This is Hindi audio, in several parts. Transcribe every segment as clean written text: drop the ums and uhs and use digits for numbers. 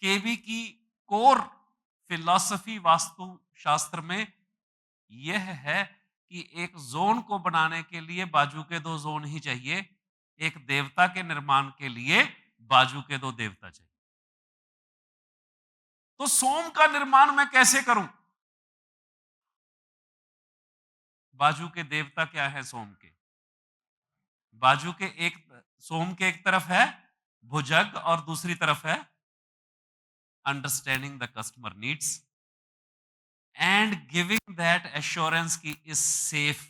केबी की कोर फिलॉसफी वास्तु शास्त्र में यह है कि एक जोन को बनाने के लिए बाजू के 2 जोन ही चाहिए। एक देवता के निर्माण के लिए बाजू के 2 देवता चाहिए। तो सोम का निर्माण मैं कैसे करूं? बाजू के देवता क्या है सोम के? बाजू के एक सोम के एक तरफ है भुजग और दूसरी तरफ है understanding the customer needs and giving that assurance की is safe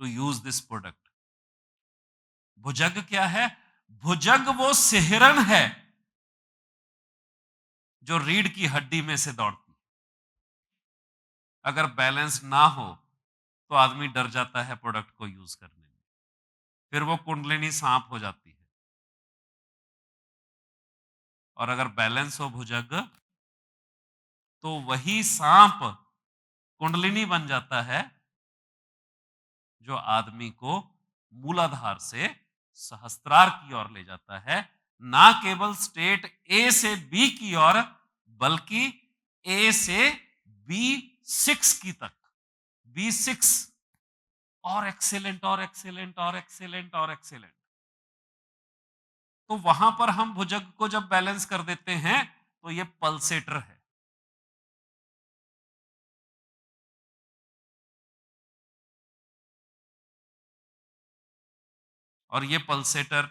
to use this product. भुजग क्या है? भुजग वो सिहरन है जो रीढ़ की हड्डी में से दौड़ती। अगर बैलेंस ना हो तो आदमी डर जाता है प्रोडक्ट को यूज करने में, फिर वो कुंडलिनी सांप हो जाती है। और अगर बैलेंस हो भुजग तो वही सांप कुंडलिनी बन जाता है जो आदमी को मूलाधार से सहस्त्रार की ओर ले जाता है। ना केवल स्टेट ए से बी की ओर बल्कि ए से बी 6 की तक। बी 6 और एक्सेलेंट और एक्सेलेंट और एक्सेलेंट और एक्सेलेंट। तो वहां पर हम भुजग को जब बैलेंस कर देते हैं तो ये पल्सेटर है। और ये पल्सेटर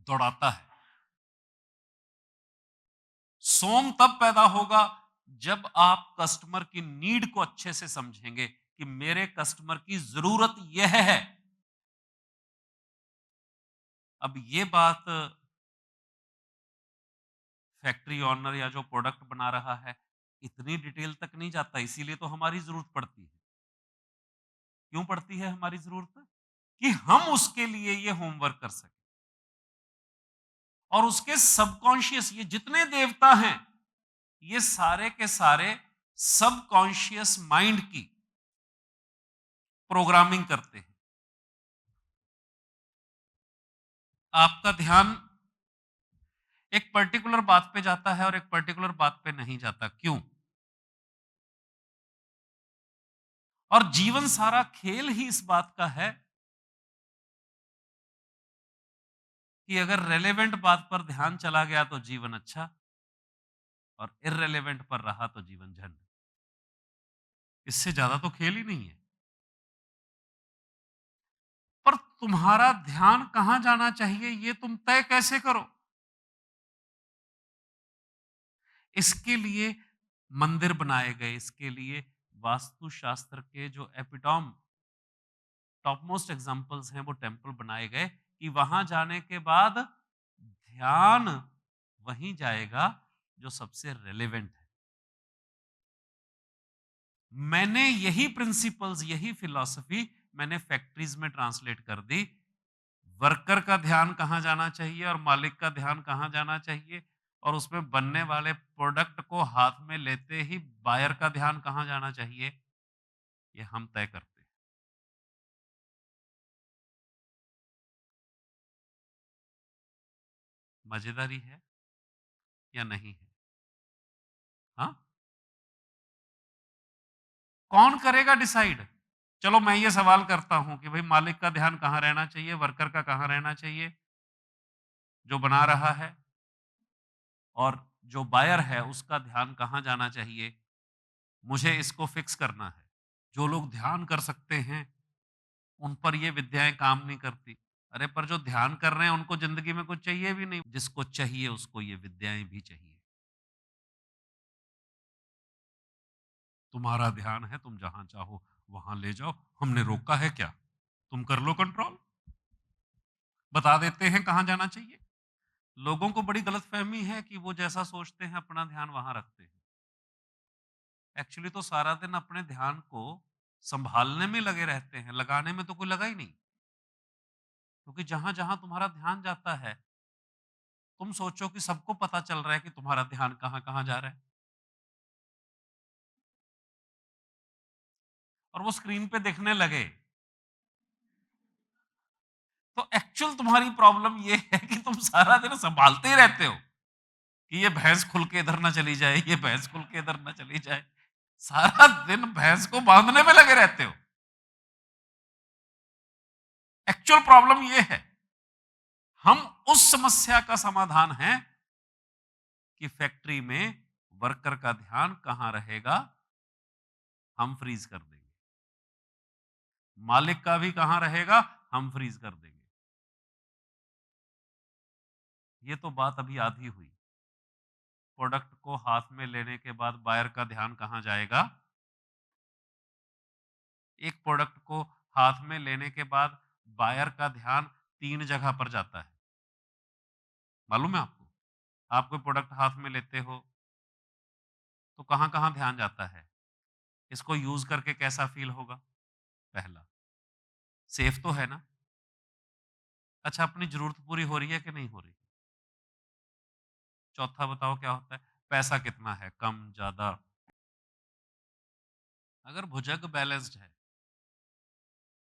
दौड़ाता है। सोम तब पैदा होगा जब आप कस्टमर की नीड को अच्छे से समझेंगे कि मेरे कस्टमर की जरूरत यह है। अब ये बात फैक्ट्री ऑनर या जो प्रोडक्ट बना रहा है इतनी डिटेल तक नहीं जाता, इसीलिए तो हमारी जरूरत पड़ती है। क्यों पड़ती है हमारी जरूरत? कि हम उसके लिए ये होमवर्क कर सकें। और उसके सबकॉन्शियस ये जितने देवता हैं ये सारे के सारे सबकॉन्शियस माइंड की प्रोग्रामिंग करते हैं। आपका ध्यान एक पर्टिकुलर बात पे जाता है और एक पर्टिकुलर बात पे नहीं जाता। क्यों? और जीवन सारा खेल ही इस बात का है कि अगर रेलेवेंट बात पर ध्यान चला गया तो जीवन अच्छा, और इररेलेवेंट पर रहा तो जीवन झंड। इससे ज्यादा तो खेल ही नहीं है। पर तुम्हारा ध्यान कहां जाना चाहिए ये तुम तय कैसे करो? इसके लिए मंदिर बनाए गए, इसके लिए वास्तुशास्त्र के जो एपिटॉम टॉप मोस्ट एग्जाम्पल्स हैं वो टेम्पल बनाए गए कि वहां जाने के बाद ध्यान वहीं जाएगा जो सबसे रेलेवेंट है। मैंने यही प्रिंसिपल्स, यही फिलॉसफी मैंने फैक्ट्रीज में ट्रांसलेट कर दी। वर्कर का ध्यान कहां जाना चाहिए और मालिक का ध्यान कहां जाना चाहिए, और उसमें बनने वाले प्रोडक्ट को हाथ में लेते ही बायर का ध्यान कहां जाना चाहिए, ये हम तय करते हैं। मजेदारी है या नहीं है? हाँ, कौन करेगा डिसाइड? चलो मैं ये सवाल करता हूं कि भाई मालिक का ध्यान कहां रहना चाहिए, वर्कर का कहां रहना चाहिए, जो बना रहा है, और जो बायर है उसका ध्यान कहां जाना चाहिए। मुझे इसको फिक्स करना है। जो लोग ध्यान कर सकते हैं उन पर ये विद्याएं काम नहीं करती। अरे पर जो ध्यान कर रहे हैं उनको जिंदगी में कुछ चाहिए भी नहीं, जिसको चाहिए उसको ये विद्याएं भी चाहिए। तुम्हारा ध्यान है, तुम जहां चाहो वहां ले जाओ, हमने रोका है क्या? तुम कर लो कंट्रोल, बता देते हैं कहां जाना चाहिए। लोगों को बड़ी गलतफहमी है कि वो जैसा सोचते हैं अपना ध्यान वहां रखते हैं। एक्चुअली तो सारा दिन अपने ध्यान को संभालने में लगे रहते हैं, लगाने में तो कोई लगा ही नहीं। क्योंकि जहां जहां तुम्हारा ध्यान जाता है तुम सोचो कि सबको पता चल रहा है कि तुम्हारा ध्यान कहां कहां जा रहा है, और वो स्क्रीन पे दिखने लगे तो एक्चुअल तुम्हारी प्रॉब्लम ये है कि तुम सारा दिन संभालते ही रहते हो कि ये भैंस खुल के इधर ना चली जाए, ये भैंस खुल के इधर ना चली जाए। सारा दिन भैंस को बांधने में लगे रहते हो। एक्चुअल प्रॉब्लम ये है। हम उस समस्या का समाधान है कि फैक्ट्री में वर्कर का ध्यान कहां रहेगा, हम फ्रीज कर देंगे। मालिक का भी कहां रहेगा, हम फ्रीज कर देंगे। ये तो बात अभी आधी हुई। प्रोडक्ट को हाथ में लेने के बाद बायर का ध्यान कहां जाएगा? एक प्रोडक्ट को हाथ में लेने के बाद बायर का ध्यान 3 जगह पर जाता है। मालूम है आपको? आप कोई प्रोडक्ट हाथ में लेते हो, तो कहां-कहां ध्यान जाता है? इसको यूज़ करके कैसा फ़ील होगा? पहला, सेफ तो है ना? अच्छा, अपनी ज़रूरत पूरी हो रही है कि नहीं हो रही? चौथा बताओ क्या होता है? पैसा कितना है, कम, ज़्यादा? अगर भुजग बैलेंस्ड है,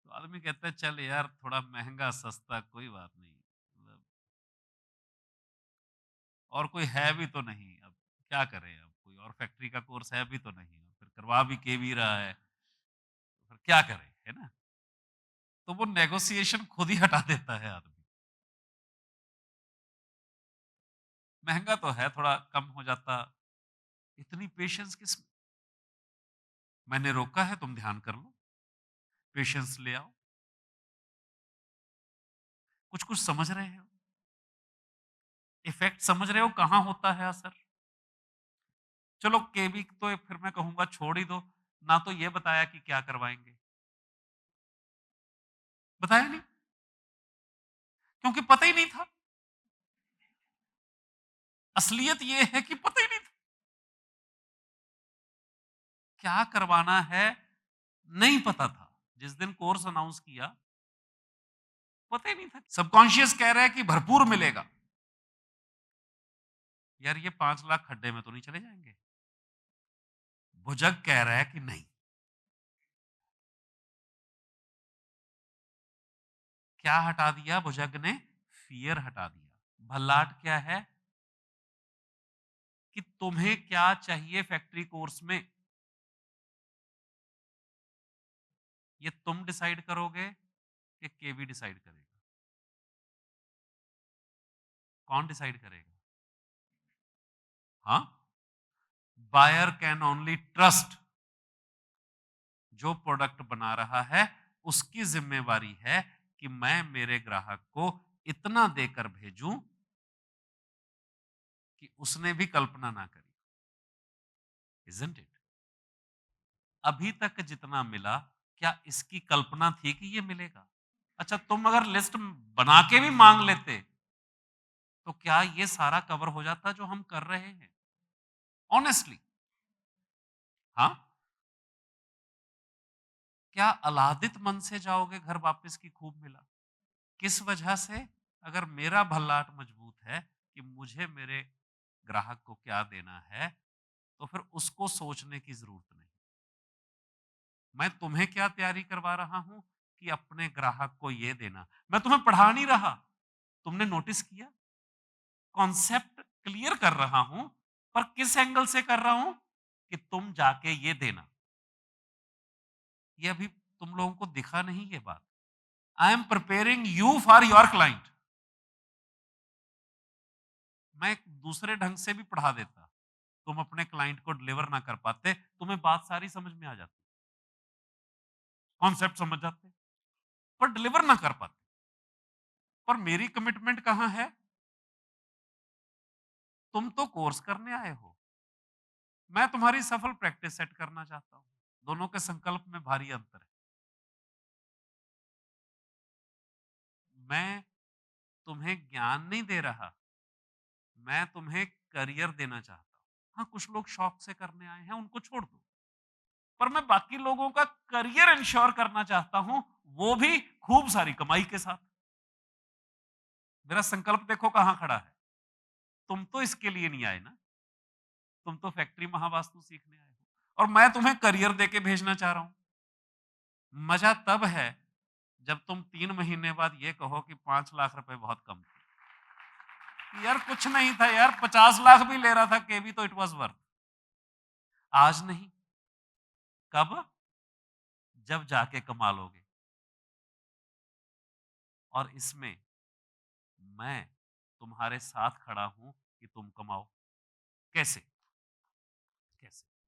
तो आदमी कहता है चल यार थोड़ा महँगा, सस्ता कोई बात नहीं। मतलब और कोई है भी तो नहीं, अब क्या करें अब? कोई और फैक्ट्री का कोर्स है भी तो नहीं, फिर करवा भी के भी रहा है, तो फिर क्या करें, है ना? तो वो नेगोशिएशन खुद ही हटा देता है आदमी। महँगा तो है, थोड़ा कम हो जाता, इतनी पेशेंस किसमें? मैंने रोका है, तुम ध्यान कर लो, पेशेंस ले आओ। कुछ-कुछ समझ रहे हो? इफ़ेक्ट समझ रहे हो कहाँ होता है असर? चलो केवी तो फिर मैं कहूँगा छोड़ ही दो, ना तो ये बताया कि क्या करवाएँगे, बताया नहीं, क्योंकि पता ही नहीं था। असलियत ये है कि पता ही नहीं था, क्या करवाना है, नहीं पता था। जिस दिन कोर्स अनाउंस किया, पता ही नहीं था। सबकॉन्शियस कह रहा है कि भरपूर मिलेगा। यार ये 5 लाख खड्डे में तो नहीं चले जाएँगे। भुजग कह रहा है कि नहीं। क्या हटा दिया भुजग ने? फ़ियर हटा दिया। भल्लाट क्या है? कि तुम्हें क्या चाहिए फैक्ट्री कोर्स में? ये तुम डिसाइड करोगे कि केवी डिसाइड करेगा? कौन डिसाइड करेगा? हाँ? बायर कैन ओनली ट्रस्ट, जो प्रोडक्ट बना रहा है, उसकी ज़िम्मेवारी है कि मैं मेरे ग्राहक को इतना देकर भेजूँ कि उसने भी कल्पना ना करी। Isn't it? अभी तक जितना मिला, क्या इसकी कल्पना थी कि ये मिलेगा? अच्छा, तुम अगर लिस्ट बना के भी माँग लेते, तो क्या ये सारा कवर हो जाता जो हम कर रहे हैं? ऑनेस्टली, हाँ? क्या आह्लादित मन से जाओगे घर वापस कि खूब मिला? किस वजह से? अगर मेरा भल्लाट मजबूत है कि मुझे मेरे ग्राहक को क्या देना है, तो फिर उसको सोचने की ज़रूरत नहीं। मैं तुम्हें क्या तैयारी करवा रहा हूँ कि अपने ग्राहक को ये देना। मैं तुम्हें पढ़ा नहीं रहा, तुमने नोटिस किया? कॉन्सेप्ट क्लियर कर रहा हूँ, पर किस एंगल से कर रहा हूँ? कि तुम जाके ये देना। ये अभी तुम लोगों को दिखा नहीं ये बात। I am preparing you for your client. मैं एक दूसरे ढंग से भी पढ़ा देता। तुम अपने क्लाइंट को डिलीवर ना कर पाते, तुम्हें बात सारी समझ में आ जाती, कॉन्सेप्ट समझ जाते, पर डिलीवर ना कर पाते। पर मेरी कमिटमेंट कहां है? तुम तो कोर्स करने आए हो, मैं तुम्हारी सफल प्रैक्टिस सेट करना चाहता हूं। दोनों के संकल्प में भारी अंतर है। मैं तुम्हें ज्ञान नहीं दे रहा, मैं तुम्हें करियर देना चाहता हूं। हाँ, कुछ लोग शौक से करने आए हैं, उनको छोड़ दो, पर मैं बाकी लोगों का करियर इंश्योर करना चाहता हूं, वो भी खूब सारी कमाई के साथ। मेरा संकल्प देखो कहां खड़ा है। तुम तो इसके लिए नहीं आए ना, तुम तो फैक्ट्री महावास्तु सीखने आए हो, और मैं तुम्हें करियर देके भेजना चाह रहा हूं। मजा तब है जब तुम 3 महीने बाद ये कहो कि 5 लाख रुपए बहुत कम थे। यार कुछ नहीं था यार, 50 लाख भी ले रहा था केवी तो इट वाज़ वर्थ। आज नहीं, कब? जब जाके कमा लोगे। और इसमें मैं तुम्हारे साथ खड़ा हूँ कि तुम कमाओ। कैसे? कैसे?